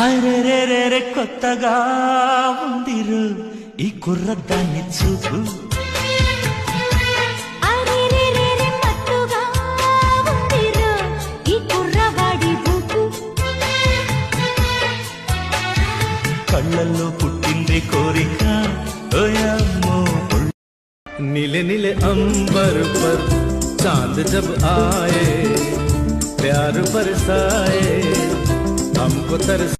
అరెరెరెరె కొత్తగా ఉందిరు ఈ కుర్రదాన్ని చూపు. అరెరెరెరె మత్తుగా ఉందిరు ఈ కుర్రవాడి బూపు. కళ్ళల్లో పుట్టింది కోరిక ఓయమ్మో. नीले नीले अंबर पर चांद जब आए, प्यार बरसाए हमको तरस